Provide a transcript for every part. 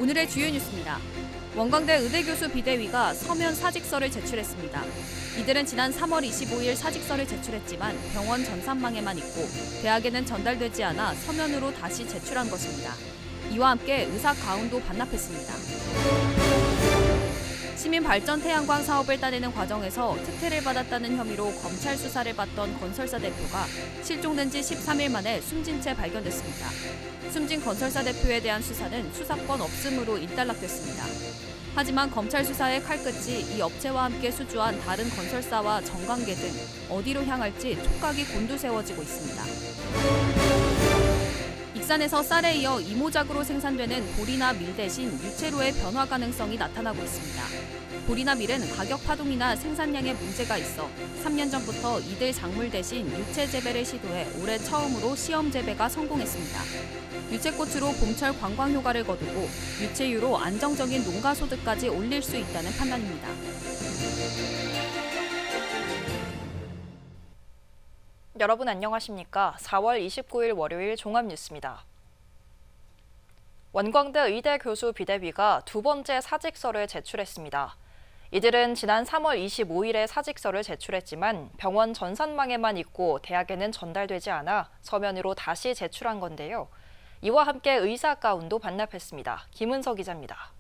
오늘의 주요 뉴스입니다. 원광대 의대교수 비대위가 서면 사직서를 제출했습니다. 이들은 지난 3월 25일 사직서를 제출했지만 병원 전산망에만 있고 대학에는 전달되지 않아 서면으로 다시 제출한 것입니다. 이와 함께 의사 가운도 반납했습니다. 시민발전 태양광 사업을 따내는 과정에서 특혜를 받았다는 혐의로 검찰 수사를 받던 건설사 대표가 실종된 지 13일 만에 숨진 채 발견됐습니다. 숨진 건설사 대표에 대한 수사는 수사권 없음으로 일단락됐습니다. 하지만 검찰 수사의 칼끝이 이 업체와 함께 수주한 다른 건설사와 정관계 등 어디로 향할지 촉각이 곤두세워지고 있습니다. 익산에서 쌀에 이어 이모작으로 생산되는 보리나 밀 대신 유채로의 변화 가능성이 나타나고 있습니다. 보리나 밀은 가격 파동이나 생산량에 문제가 있어 3년 전부터 이들 작물 대신 유채 재배를 시도해 올해 처음으로 시험 재배가 성공했습니다. 유채꽃으로 봄철 관광 효과를 거두고 유채유로 안정적인 농가 소득까지 올릴 수 있다는 판단입니다. 여러분 안녕하십니까? 4월 29일 월요일 종합뉴스입니다. 원광대 의대 교수 비대위가 두 번째 사직서를 제출했습니다. 이들은 지난 3월 25일에 사직서를 제출했지만 병원 전산망에만 있고 대학에는 전달되지 않아 서면으로 다시 제출한 건데요. 이와 함께 의사 가운도 반납했습니다. 김은서 기자입니다.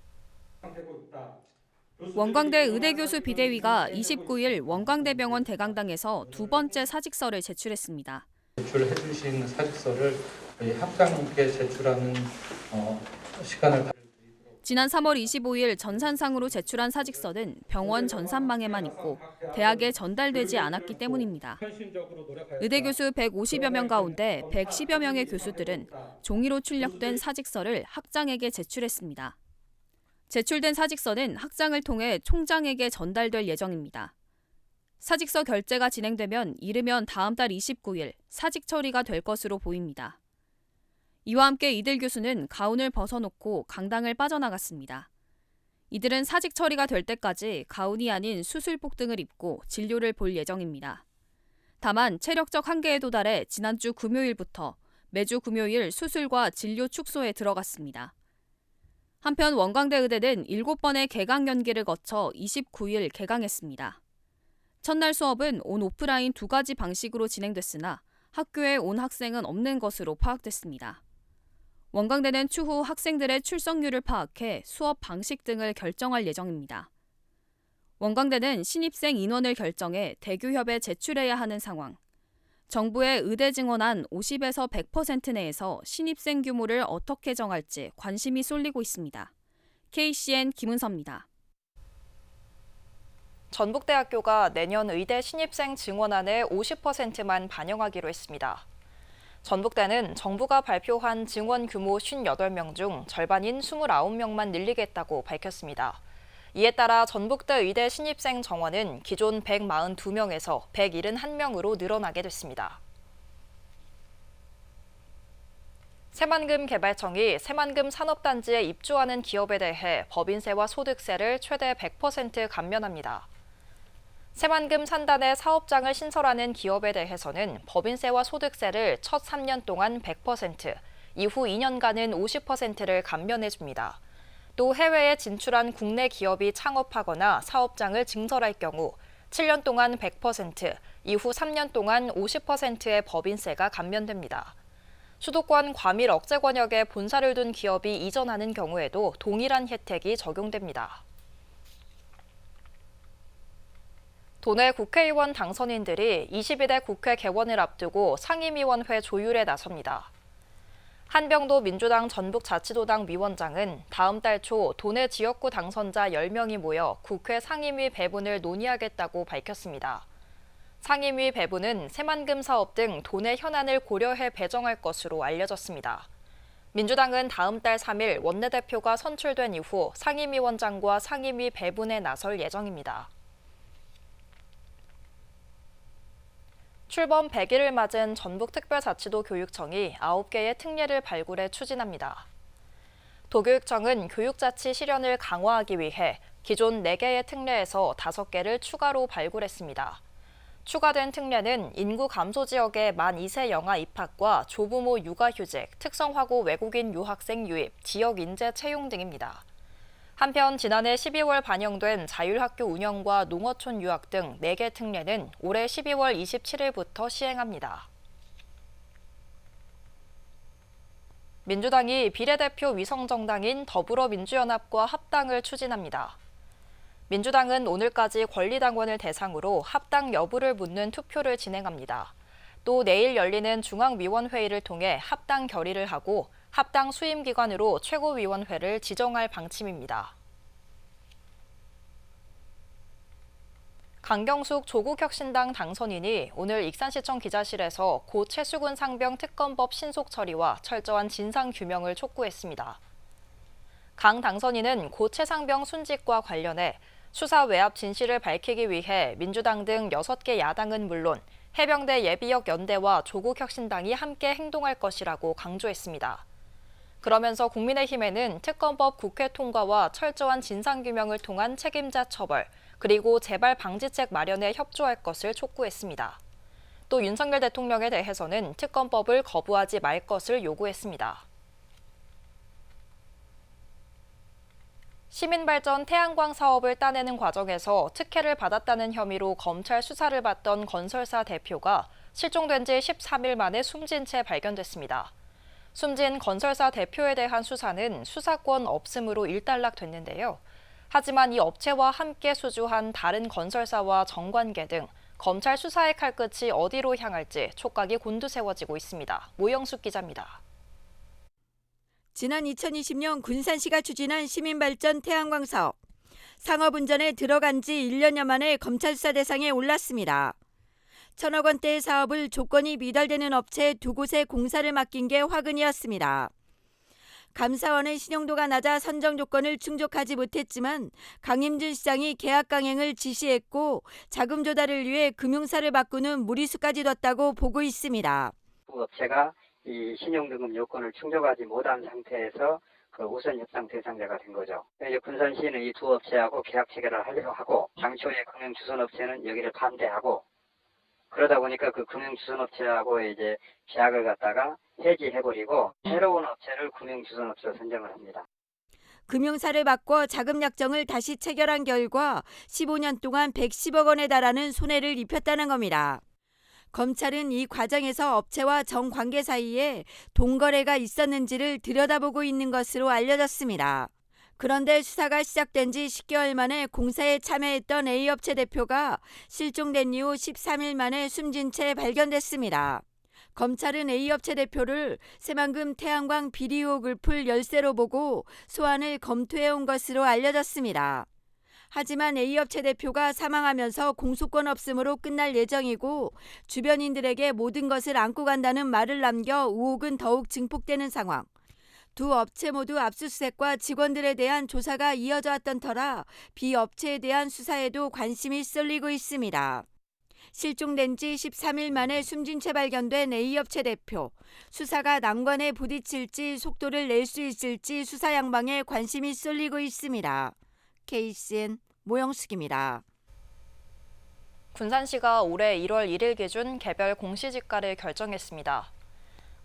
원광대 의대교수 비대위가 29일 원광대병원 대강당에서 두 번째 사직서를 제출했습니다. 제출해 주신 사직서를 학장님께 제출하는 시간을 지난 3월 25일 전산상으로 제출한 사직서는 병원 전산망에만 있고 대학에 전달되지 않았기 때문입니다. 의대교수 150여 명 가운데 110여 명의 교수들은 종이로 출력된 사직서를 학장에게 제출했습니다. 제출된 사직서는 학장을 통해 총장에게 전달될 예정입니다. 사직서 결제가 진행되면 이르면 다음 달 29일 사직 처리가 될 것으로 보입니다. 이와 함께 이들 교수는 가운을 벗어놓고 강당을 빠져나갔습니다. 이들은 사직 처리가 될 때까지 가운이 아닌 수술복 등을 입고 진료를 볼 예정입니다. 다만 체력적 한계에 도달해 지난주 금요일부터 매주 금요일 수술과 진료 축소에 들어갔습니다. 한편 원광대 의대는 7번의 개강 연기를 거쳐 29일 개강했습니다. 첫날 수업은 온 오프라인 두 가지 방식으로 진행됐으나 학교에 온 학생은 없는 것으로 파악됐습니다. 원광대는 추후 학생들의 출석률을 파악해 수업 방식 등을 결정할 예정입니다. 원광대는 신입생 인원을 결정해 대교협에 제출해야 하는 상황. 정부의 의대 증원안 50에서 100% 내에서 신입생 규모를 어떻게 정할지 관심이 쏠리고 있습니다. KCN 김은서입니다. 전북대학교가 내년 의대 신입생 증원안의 50%만 반영하기로 했습니다. 전북대는 정부가 발표한 증원 규모 58명 중 절반인 29명만 늘리겠다고 밝혔습니다. 이에 따라 전북대 의대 신입생 정원은 기존 142명에서 171명으로 늘어나게 됐습니다. 새만금 개발청이 새만금 산업단지에 입주하는 기업에 대해 법인세와 소득세를 최대 100% 감면합니다. 새만금 산단에 사업장을 신설하는 기업에 대해서는 법인세와 소득세를 첫 3년 동안 100%, 이후 2년간은 50%를 감면해줍니다. 또 해외에 진출한 국내 기업이 창업하거나 사업장을 증설할 경우 7년 동안 100%, 이후 3년 동안 50%의 법인세가 감면됩니다. 수도권 과밀 억제 권역에 본사를 둔 기업이 이전하는 경우에도 동일한 혜택이 적용됩니다. 도내 국회의원 당선인들이 22대 국회 개원을 앞두고 상임위원회 조율에 나섭니다. 한병도 민주당 전북자치도당 위원장은 다음 달 초 도내 지역구 당선자 10명이 모여 국회 상임위 배분을 논의하겠다고 밝혔습니다. 상임위 배분은 새만금 사업 등 도내 현안을 고려해 배정할 것으로 알려졌습니다. 민주당은 다음 달 3일 원내대표가 선출된 이후 상임위원장과 상임위 배분에 나설 예정입니다. 출범 100일을 맞은 전북특별자치도 교육청이 9개의 특례를 발굴해 추진합니다. 도교육청은 교육자치 실현을 강화하기 위해 기존 4개의 특례에서 5개를 추가로 발굴했습니다. 추가된 특례는 인구 감소 지역의 만 2세 영아 입학과 조부모 육아휴직, 특성화고 외국인 유학생 유입, 지역 인재 채용 등입니다. 한편 지난해 12월 반영된 자율학교 운영과 농어촌 유학 등 4개 특례는 올해 12월 27일부터 시행합니다. 민주당이 비례대표 위성정당인 더불어민주연합과 합당을 추진합니다. 민주당은 오늘까지 권리당원을 대상으로 합당 여부를 묻는 투표를 진행합니다. 또 내일 열리는 중앙위원회의를 통해 합당 결의를 하고 합당 수임기관으로 최고위원회를 지정할 방침입니다. 강경숙 조국혁신당 당선인이 오늘 익산시청 기자실에서 고 최수근 상병 특검법 신속 처리와 철저한 진상규명을 촉구했습니다. 강 당선인은 고 최 상병 순직과 관련해 수사 외압 진실을 밝히기 위해 민주당 등 6개 야당은 물론 해병대 예비역 연대와 조국혁신당이 함께 행동할 것이라고 강조했습니다. 그러면서 국민의힘에는 특검법 국회 통과와 철저한 진상규명을 통한 책임자 처벌, 그리고 재발 방지책 마련에 협조할 것을 촉구했습니다. 또 윤석열 대통령에 대해서는 특검법을 거부하지 말 것을 요구했습니다. 시민발전 태양광 사업을 따내는 과정에서 특혜를 받았다는 혐의로 검찰 수사를 받던 건설사 대표가 실종된 지 13일 만에 숨진 채 발견됐습니다. 숨진 건설사 대표에 대한 수사는 수사권 없음으로 일단락됐는데요. 하지만 이 업체와 함께 수주한 다른 건설사와 정관계 등 검찰 수사의 칼끝이 어디로 향할지 촉각이 곤두세워지고 있습니다. 모영숙 기자입니다. 지난 2020년 군산시가 추진한 시민발전 태양광 사업. 상업운전에 들어간 지 1년여 만에 검찰 수사 대상에 올랐습니다. 1,000억 원대의 사업을 조건이 미달되는 업체 2곳에 공사를 맡긴 게 화근이었습니다. 감사원은 신용도가 낮아 선정 조건을 충족하지 못했지만 강임준 시장이 계약 강행을 지시했고 자금 조달을 위해 금융사를 바꾸는 무리수까지 뒀다고 보고 있습니다. 업체가 이 신용등급 요건을 충족하지 못한 상태에서 그 우선 협상 대상자가 된 거죠. 이제 군산시는 이 두 업체하고 계약 체결을 하려고 하고 당초에 금융주선업체는 여기를 반대하고 그러다 보니까 그 금융주선업체하고 이제 계약을 갖다가 해지해버리고 새로운 업체를 금융주선업체로 선정을 합니다. 금융사를 바꿔 자금 약정을 다시 체결한 결과 15년 동안 110억 원에 달하는 손해를 입혔다는 겁니다. 검찰은 이 과정에서 업체와 정관계 사이에 돈거래가 있었는지를 들여다보고 있는 것으로 알려졌습니다. 그런데 수사가 시작된 지 10개월 만에 공사에 참여했던 A업체 대표가 실종된 이후 13일 만에 숨진 채 발견됐습니다. 검찰은 A업체 대표를 새만금 태양광 비리 의혹을 풀 열쇠로 보고 소환을 검토해온 것으로 알려졌습니다. 하지만 A업체 대표가 사망하면서 공소권 없음으로 끝날 예정이고 주변인들에게 모든 것을 안고 간다는 말을 남겨 의혹은 더욱 증폭되는 상황. 두 업체 모두 압수수색과 직원들에 대한 조사가 이어져 왔던 터라 B업체에 대한 수사에도 관심이 쏠리고 있습니다. 실종된 지 13일 만에 숨진 채 발견된 A업체 대표. 수사가 난관에 부딪힐지 속도를 낼 수 있을지 수사 양방에 관심이 쏠리고 있습니다. KCN 모영숙입니다. 군산시가 올해 1월 1일 기준 개별 공시지가를 결정했습니다.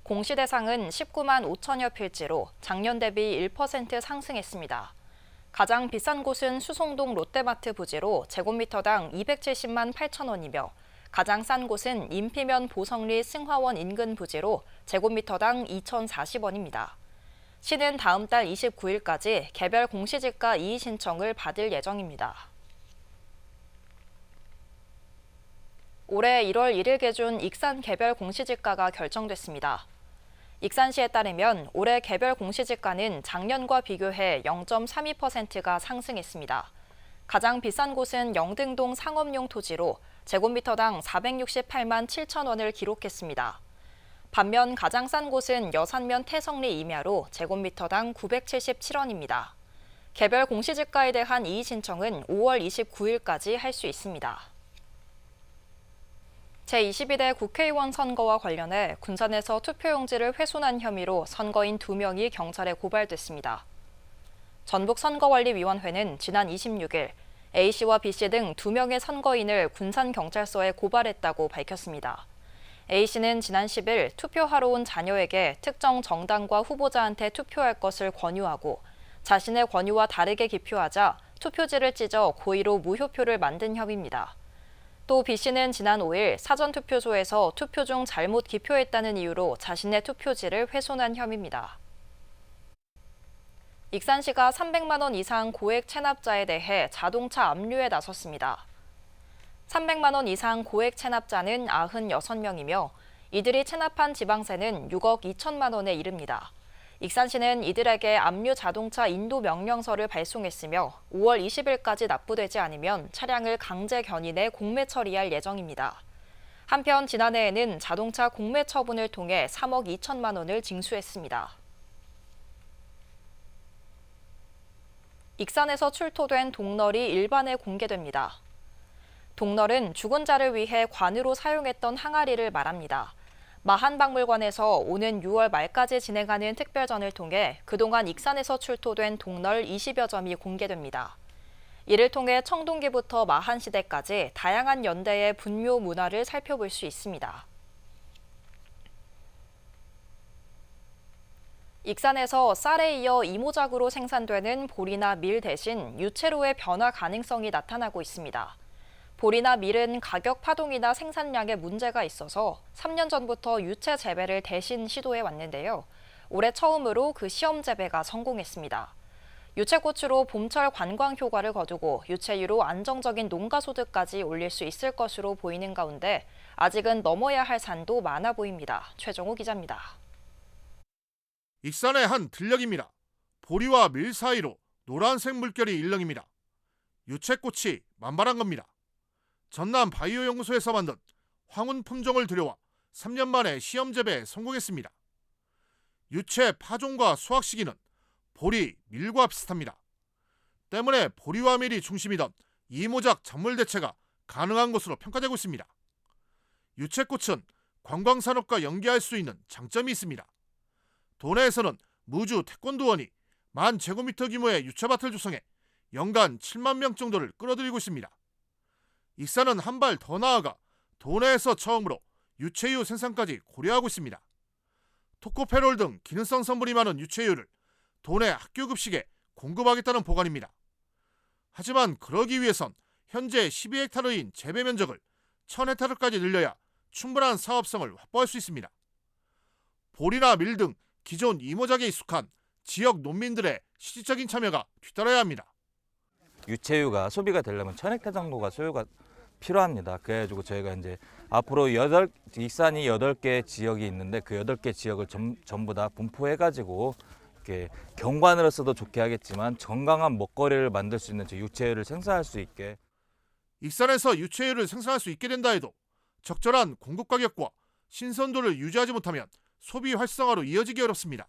공시 대상은 19만 5천여 필지로 작년 대비 1% 상승했습니다. 가장 비싼 곳은 수송동 롯데마트 부지로 제곱미터당 270만 8천 원이며 가장 싼 곳은 인피면 보성리 승화원 인근 부지로 제곱미터당 2,040원입니다. 시는 다음 달 29일까지 개별 공시지가 이의 신청을 받을 예정입니다. 올해 1월 1일 기준 익산 개별 공시지가가 결정됐습니다. 익산시에 따르면 올해 개별 공시지가는 작년과 비교해 0.32%가 상승했습니다. 가장 비싼 곳은 영등동 상업용 토지로 제곱미터당 468만 7천 원을 기록했습니다. 반면 가장 싼 곳은 여산면 태성리 임야로 제곱미터당 977원입니다. 개별 공시지가에 대한 이의 신청은 5월 29일까지 할 수 있습니다. 제22대 국회의원 선거와 관련해 군산에서 투표용지를 훼손한 혐의로 선거인 2명이 경찰에 고발됐습니다. 전북선거관리위원회는 지난 26일 A씨와 B씨 등 2명의 선거인을 군산경찰서에 고발했다고 밝혔습니다. A씨는 지난 10일 투표하러 온 자녀에게 특정 정당과 후보자한테 투표할 것을 권유하고 자신의 권유와 다르게 기표하자 투표지를 찢어 고의로 무효표를 만든 혐의입니다. 또 B씨는 지난 5일 사전투표소에서 투표 중 잘못 기표했다는 이유로 자신의 투표지를 훼손한 혐의입니다. 익산시가 300만 원 이상 고액 체납자에 대해 자동차 압류에 나섰습니다. 300만 원 이상 고액 체납자는 96명이며 이들이 체납한 지방세는 6억 2천만 원에 이릅니다. 익산시는 이들에게 압류 자동차 인도 명령서를 발송했으며 5월 20일까지 납부되지 않으면 차량을 강제 견인해 공매 처리할 예정입니다. 한편 지난해에는 자동차 공매 처분을 통해 3억 2천만 원을 징수했습니다. 익산에서 출토된 동널이 일반에 공개됩니다. 동널은 죽은 자를 위해 관으로 사용했던 항아리를 말합니다. 마한박물관에서 오는 6월 말까지 진행하는 특별전을 통해 그동안 익산에서 출토된 동널 20여 점이 공개됩니다. 이를 통해 청동기부터 마한시대까지 다양한 연대의 분묘 문화를 살펴볼 수 있습니다. 익산에서 쌀에 이어 이모작으로 생산되는 보리나 밀 대신 유채로의 변화 가능성이 나타나고 있습니다. 보리나 밀은 가격 파동이나 생산량에 문제가 있어서 3년 전부터 유채 재배를 대신 시도해 왔는데요. 올해 처음으로 그 시험 재배가 성공했습니다. 유채꽃으로 봄철 관광 효과를 거두고 유채유로 안정적인 농가 소득까지 올릴 수 있을 것으로 보이는 가운데 아직은 넘어야 할 산도 많아 보입니다. 최정우 기자입니다. 익산의 한 들녘입니다. 보리와 밀 사이로 노란색 물결이 일렁입니다. 유채꽃이 만발한 겁니다. 전남 바이오연구소에서 만든 황운 품종을 들여와 3년 만에 시험 재배에 성공했습니다. 유채 파종과 수확 시기는 보리, 밀과 비슷합니다. 때문에 보리와 밀이 중심이던 이모작 작물 대체가 가능한 것으로 평가되고 있습니다. 유채꽃은 관광산업과 연계할 수 있는 장점이 있습니다. 도내에서는 무주 태권도원이 10,000제곱미터 규모의 유채밭을 조성해 연간 7만 명 정도를 끌어들이고 있습니다. 익산은 한 발 더 나아가 도내에서 처음으로 유채유 생산까지 고려하고 있습니다. 토코페롤 등 기능성 성분이 많은 유채유를 도내 학교 급식에 공급하겠다는 보관입니다. 하지만 그러기 위해선 현재 12헥타르인 재배 면적을 1,000헥타르까지 늘려야 충분한 사업성을 확보할 수 있습니다. 보리나 밀 등 기존 이모작에 익숙한 지역 농민들의 실질적인 참여가 뒤따라야 합니다. 유채유가 소비가 되려면 1,000헥타 정도가 소유가 필요합니다. 그래가지고 저희가 이제 앞으로 익산이 8개 지역이 있는데 그 8개 지역을 전부 다 분포해가지고 이렇게 경관으로서도 좋게 하겠지만 건강한 먹거리를 만들 수 있는 유채유를 생산할 수 있게. 익산에서 유채유를 생산할 수 있게 된다 해도 적절한 공급 가격과 신선도를 유지하지 못하면 소비 활성화로 이어지기 어렵습니다.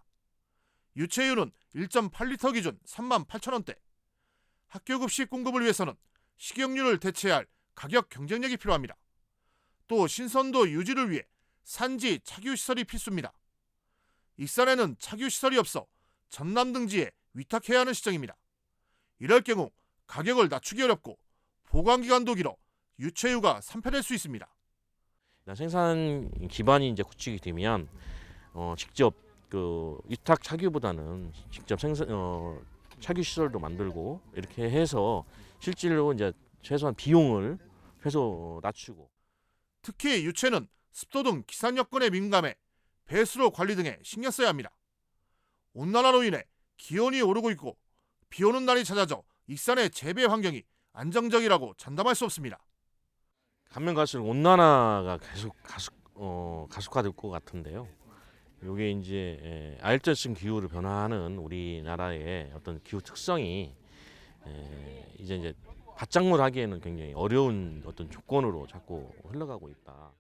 유채유는 1.8리터 기준 38,000원대. 학교 급식 공급을 위해서는 식용유를 대체할 가격 경쟁력이 필요합니다. 또 신선도 유지를 위해 산지 착유시설이 필수입니다. 익산에는 착유시설이 없어 전남 등지에 위탁해야 하는 시정입니다. 이럴 경우 가격을 낮추기 어렵고 보관기간도 길어 유채유가 산패될 수 있습니다. 생산 기반이 이제 구축이 되면 직접 그 위탁 착유보다는 직접 착유 시설도 만들고 이렇게 해서 실질로 이제 최소한 비용을 낮추고. 특히 유채는 습도 등 기산 여건에 민감해 배수로 관리 등에 신경 써야 합니다. 온난화로 인해 기온이 오르고 있고 비 오는 날이 잦아져 익산의 재배 환경이 안정적이라고 장담할 수 없습니다. 가면 갈수록 온난화가 계속 가속화될 것 같은데요. 이게 이제 아열대성 기후로 변화하는 우리나라의 어떤 기후 특성이 이제 밭작물 하기에는 굉장히 어려운 어떤 조건으로 자꾸 흘러가고 있다.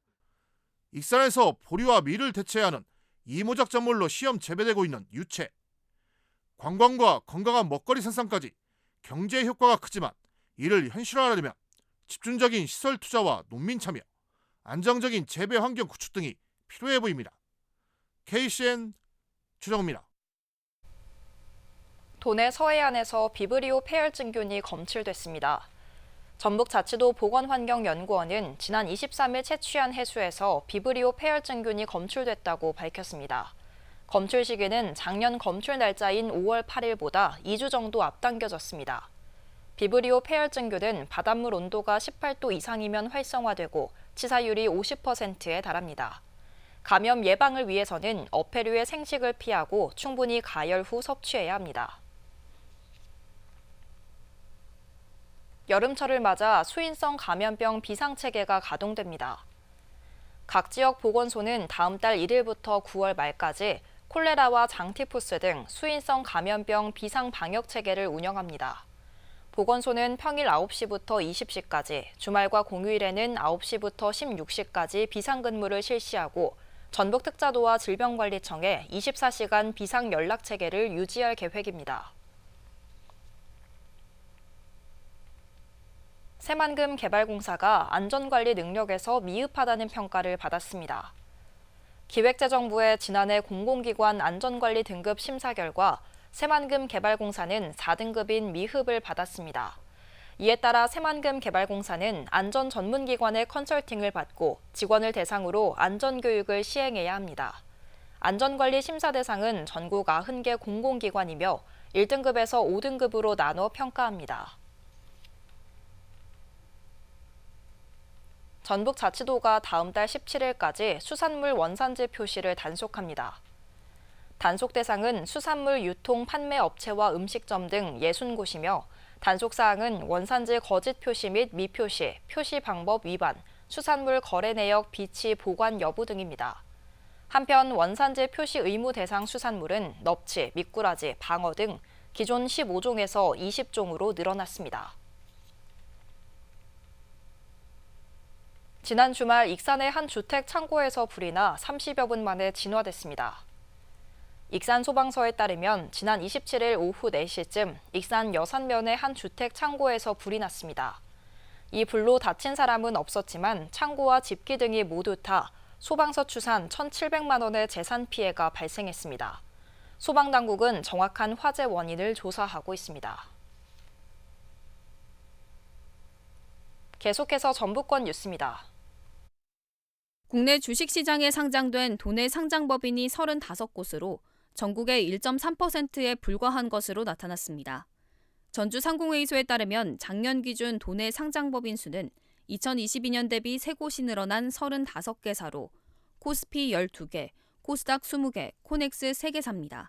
익산에서 보리와 밀을 대체하는 이모작 작물로 시험 재배되고 있는 유채. 관광과 건강한 먹거리 생산까지 경제 효과가 크지만 이를 현실화하려면 집중적인 시설 투자와 농민 참여, 안정적인 재배 환경 구축 등이 필요해 보입니다. KCN 최정우입니다. 도내 서해안에서 비브리오 폐혈증균이 검출됐습니다. 전북자치도 보건환경연구원은 지난 23일 채취한 해수에서 비브리오 폐혈증균이 검출됐다고 밝혔습니다. 검출 시기는 작년 검출 날짜인 5월 8일보다 2주 정도 앞당겨졌습니다. 비브리오 폐혈증균은 바닷물 온도가 18도 이상이면 활성화되고 치사율이 50%에 달합니다. 감염 예방을 위해서는 어패류의 생식을 피하고 충분히 가열 후 섭취해야 합니다. 여름철을 맞아 수인성 감염병 비상체계가 가동됩니다. 각 지역 보건소는 다음 달 1일부터 9월 말까지 콜레라와 장티푸스 등 수인성 감염병 비상방역체계를 운영합니다. 보건소는 평일 9시부터 20시까지, 주말과 공휴일에는 9시부터 16시까지 비상근무를 실시하고 전북특자도와 질병관리청에 24시간 비상연락체계를 유지할 계획입니다. 새만금 개발공사가 안전관리 능력에서 미흡하다는 평가를 받았습니다. 기획재정부의 지난해 공공기관 안전관리 등급 심사 결과 새만금 개발공사는 4등급인 미흡을 받았습니다. 이에 따라 새만금 개발공사는 안전 전문기관의 컨설팅을 받고 직원을 대상으로 안전교육을 시행해야 합니다. 안전관리 심사 대상은 전국 90개 공공기관이며 1등급에서 5등급으로 나눠 평가합니다. 전북자치도가 다음 달 17일까지 수산물 원산지 표시를 단속합니다. 단속 대상은 수산물 유통 판매 업체와 음식점 등 60곳이며 단속 사항은 원산지 거짓 표시 및 미표시, 표시 방법 위반, 수산물 거래 내역 비치 보관 여부 등입니다. 한편 원산지 표시 의무 대상 수산물은 넙치, 미꾸라지, 방어 등 기존 15종에서 20종으로 늘어났습니다. 지난 주말 익산의 한 주택 창고에서 불이 나 30여 분 만에 진화됐습니다. 익산 소방서에 따르면 지난 27일 오후 4시쯤 익산 여산면의 한 주택 창고에서 불이 났습니다. 이 불로 다친 사람은 없었지만 창고와 집기 등이 모두 타 소방서 추산 1,700만 원의 재산 피해가 발생했습니다. 소방당국은 정확한 화재 원인을 조사하고 있습니다. 계속해서 전북권 뉴스입니다. 국내 주식시장에 상장된 도내 상장법인이 35곳으로 전국의 1.3%에 불과한 것으로 나타났습니다. 전주상공회의소에 따르면 작년 기준 도내 상장법인 수는 2022년 대비 3곳이 늘어난 35개사로 코스피 12개, 코스닥 20개, 코넥스 3개사입니다.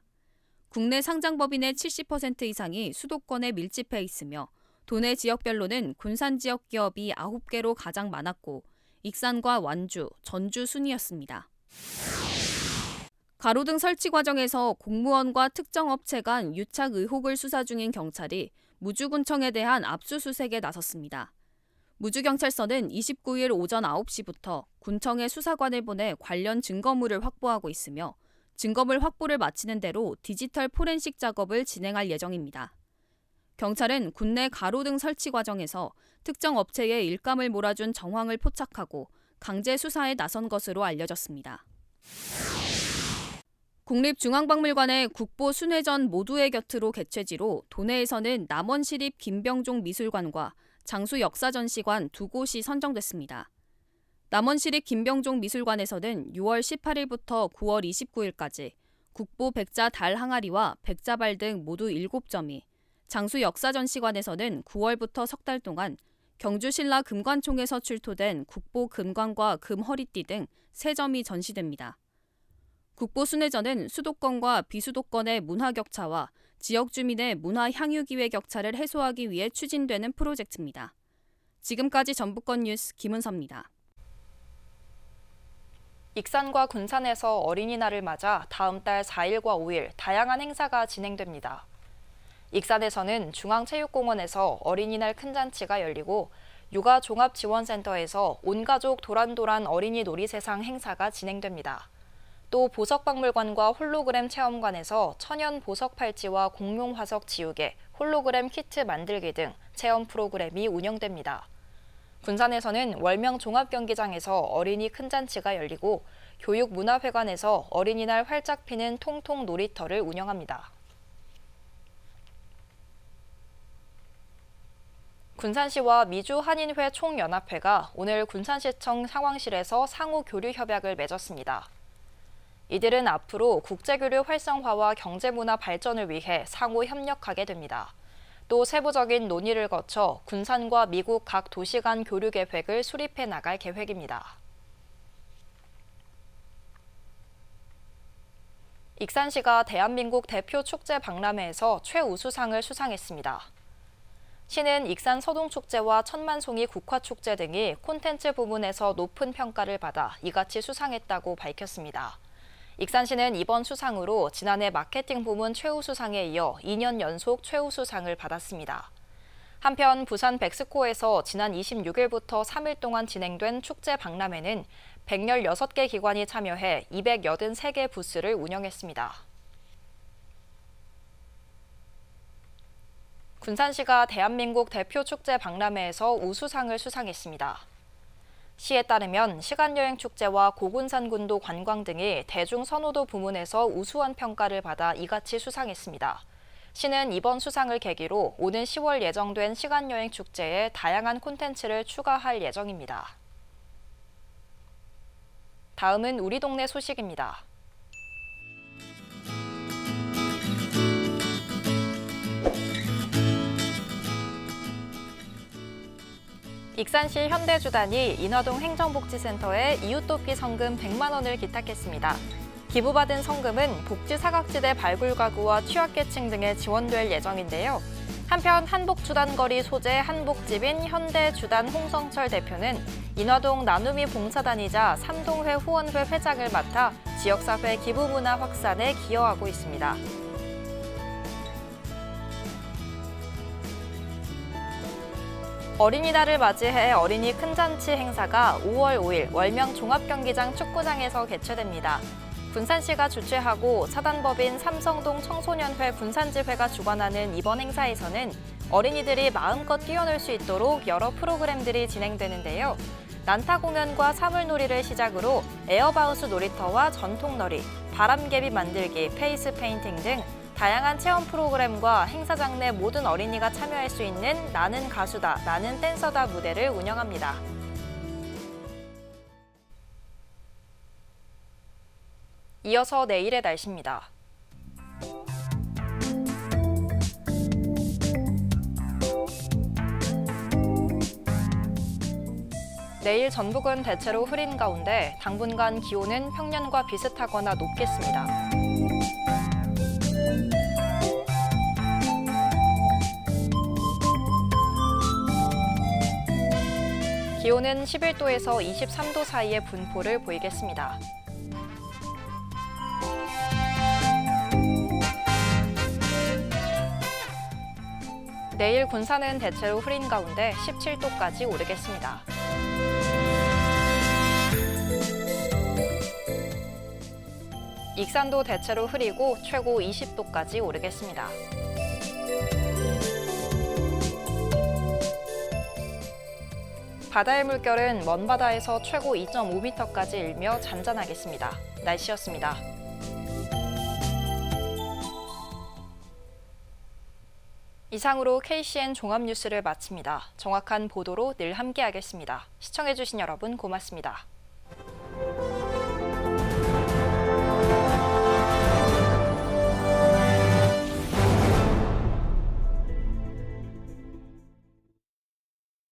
국내 상장법인의 70% 이상이 수도권에 밀집해 있으며 도내 지역별로는 군산 지역 기업이 9개로 가장 많았고 익산과 완주, 전주 순이었습니다. 가로등 설치 과정에서 공무원과 특정 업체 간 유착 의혹을 수사 중인 경찰이 무주군청에 대한 압수수색에 나섰습니다. 무주경찰서는 29일 오전 9시부터 군청에 수사관을 보내 관련 증거물을 확보하고 있으며 증거물 확보를 마치는 대로 디지털 포렌식 작업을 진행할 예정입니다. 경찰은 군내 가로등 설치 과정에서 특정 업체에 일감을 몰아준 정황을 포착하고 강제 수사에 나선 것으로 알려졌습니다. 국립중앙박물관의 국보 순회전 모두의 곁으로 개최지로 도내에서는 남원시립 김병종 미술관과 장수역사전시관 2곳이 선정됐습니다. 남원시립 김병종 미술관에서는 6월 18일부터 9월 29일까지 국보 백자 달 항아리와 백자발 등 모두 7점이, 장수역사전시관에서는 9월부터 석 달 동안 경주신라 금관총에서 출토된 국보 금관과 금허리띠 등 3점이 전시됩니다. 국보순회전은 수도권과 비수도권의 문화 격차와 지역 주민의 문화 향유 기회 격차를 해소하기 위해 추진되는 프로젝트입니다. 지금까지 전북권 뉴스 김은서입니다. 익산과 군산에서 어린이날을 맞아 다음 달 4일과 5일 다양한 행사가 진행됩니다. 익산에서는 중앙체육공원에서 어린이날 큰 잔치가 열리고 육아종합지원센터에서 온가족 도란도란 어린이 놀이세상 행사가 진행됩니다. 또 보석박물관과 홀로그램 체험관에서 천연 보석 팔찌와 공룡 화석 지우개, 홀로그램 키트 만들기 등 체험 프로그램이 운영됩니다. 군산에서는 월명 종합경기장에서 어린이 큰 잔치가 열리고 교육문화회관에서 어린이날 활짝 피는 통통 놀이터를 운영합니다. 군산시와 미주한인회 총연합회가 오늘 군산시청 상황실에서 상호 교류 협약을 맺었습니다. 이들은 앞으로 국제교류 활성화와 경제문화 발전을 위해 상호 협력하게 됩니다. 또 세부적인 논의를 거쳐 군산과 미국 각 도시 간 교류 계획을 수립해 나갈 계획입니다. 익산시가 대한민국 대표 축제 박람회에서 최우수상을 수상했습니다. 시는 익산 서동축제와 천만송이 국화축제 등이 콘텐츠 부문에서 높은 평가를 받아 이같이 수상했다고 밝혔습니다. 익산시는 이번 수상으로 지난해 마케팅 부문 최우수상에 이어 2년 연속 최우수상을 받았습니다. 한편 부산 백스코에서 지난 26일부터 3일 동안 진행된 축제 박람회는 116개 기관이 참여해 283개 부스를 운영했습니다. 군산시가 대한민국 대표 축제 박람회에서 우수상을 수상했습니다. 시에 따르면 시간여행축제와 고군산군도 관광 등이 대중선호도 부문에서 우수한 평가를 받아 이같이 수상했습니다. 시는 이번 수상을 계기로 오는 10월 예정된 시간여행축제에 다양한 콘텐츠를 추가할 예정입니다. 다음은 우리 동네 소식입니다. 익산시 현대주단이 인화동 행정복지센터에 이웃돕기 성금 100만 원을 기탁했습니다. 기부받은 성금은 복지사각지대 발굴 가구와 취약계층 등에 지원될 예정인데요. 한편 한복주단거리 소재 한복집인 현대주단 홍성철 대표는 인화동 나눔이 봉사단이자 삼동회 후원회 회장을 맡아 지역사회 기부문화 확산에 기여하고 있습니다. 어린이날을 맞이해 어린이 큰잔치 행사가 5월 5일 월명 종합경기장 축구장에서 개최됩니다. 군산시가 주최하고 사단법인 삼성동 청소년회 군산지회가 주관하는 이번 행사에서는 어린이들이 마음껏 뛰어놀 수 있도록 여러 프로그램들이 진행되는데요. 난타 공연과 사물놀이를 시작으로 에어바우스 놀이터와 전통놀이, 바람개비 만들기, 페이스 페인팅 등 다양한 체험 프로그램과 행사장 내 모든 어린이가 참여할 수 있는 나는 가수다, 나는 댄서다 무대를 운영합니다. 이어서 내일의 날씨입니다. 내일 전북은 대체로 흐린 가운데 당분간 기온은 평년과 비슷하거나 높겠습니다. 기온은 11도에서 23도 사이의 분포를 보이겠습니다. 내일 군산은 대체로 흐린 가운데 17도까지 오르겠습니다. 익산도 대체로 흐리고 최고 20도까지 오르겠습니다. 바다의 물결은 먼 바다에서 최고 2.5m까지 일며 잔잔하겠습니다. 날씨였습니다. 이상으로 KCN 종합뉴스를 마칩니다. 정확한 보도로 늘 함께하겠습니다. 시청해주신 여러분 고맙습니다.